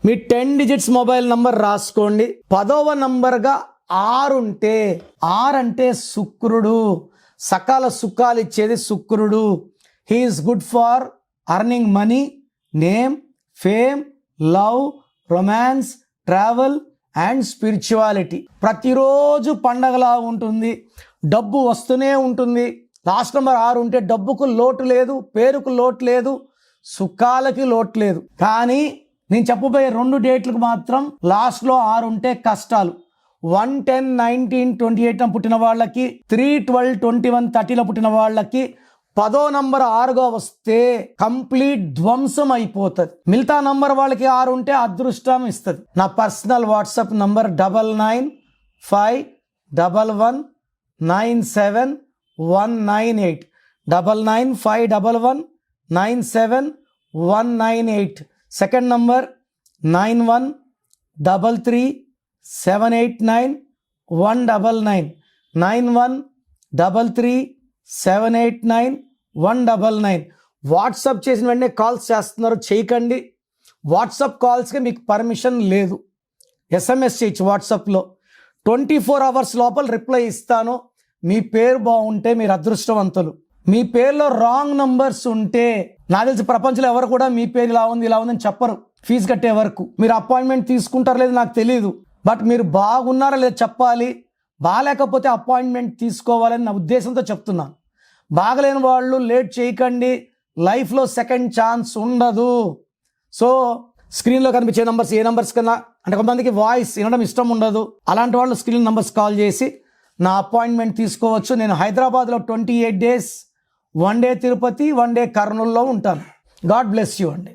మీ 10 digits mobile number రాసుకోండి. 10వ నంబర్గా 6 ఉంటే 6 అంటే శుక్రుడు, సకాల సుఖాలు ఇచ్చేది శుక్రుడు. He's good for earning money, name, fame, love, romance, travel and spirituality. ప్రతిరోజు పండగలా ఉంటుంది, డబ్బు వస్తూనే ఉంటుంది. లాస్ట్ నెంబర్ 6 ఉంటే డబ్బుకు లోటు లేదు, పేరుకు లోటు లేదు, సుఖాలకి లోటు లేదు. కానీ నేను చెప్పబోయే 2 డేట్లకు మాత్రం లాస్ట్లో 6 ఉంటే కష్టాలు. 1, 10, 19, 28 పుట్టిన వాళ్ళకి, 3, 12, 21, 30లో పుట్టిన వాళ్ళకి 10వ నంబర్ 6గా వస్తే కంప్లీట్ ధ్వంసం అయిపోతుంది. మిగతా నంబర్ వాళ్ళకి 6 ఉంటే అదృష్టం ఇస్తుంది. నా personal WhatsApp number 995111971998 995111971998. Second number 9133789199 9133789199. WhatsApp చేసిన వెంటనే కాల్స్ చేస్తున్నారు, చేయకండి. వాట్సాప్ కాల్స్కి మీకు పర్మిషన్ లేదు. SMS చేయొచ్చు వాట్సాప్లో. 24 అవర్స్ లోపల రిప్లై ఇస్తాను. మీ పేరు బాగుంటే మీరు అదృష్టవంతులు. మీ పేరులో రాంగ్ నంబర్స్ ఉంటే, నాకు తెలిసి ప్రపంచంలో ఎవరు కూడా మీ పేరు ఇలా ఉంది ఇలా ఉందని చెప్పరు ఫీజు కట్టే వరకు. మీరు అపాయింట్మెంట్ తీసుకుంటారో లేదు నాకు తెలియదు, బట్ మీరు బాగున్నారా లేదా చెప్పాలి. బాగాలేకపోతే అపాయింట్మెంట్ తీసుకోవాలని నా ఉద్దేశంతో చెప్తున్నాను. బాగలేని వాళ్ళు లేట్ చేయకండి, లైఫ్లో సెకండ్ ఛాన్స్ ఉండదు. సో స్క్రీన్లో కనిపించే నంబర్స్ ఏ నంబర్స్ కన్నా, అంటే కొంతమందికి వాయిస్ వినడం ఇష్టం ఉండదు, అలాంటి వాళ్ళు స్క్రీన్ నంబర్స్ కాల్ చేసి నా అపాయింట్మెంట్ తీసుకోవచ్చు. నేను హైదరాబాద్లో 28 days, 1 day తిరుపతి, 1 day కర్నూలులో ఉంటాను. గాడ్ బ్లెస్ యూ అండి.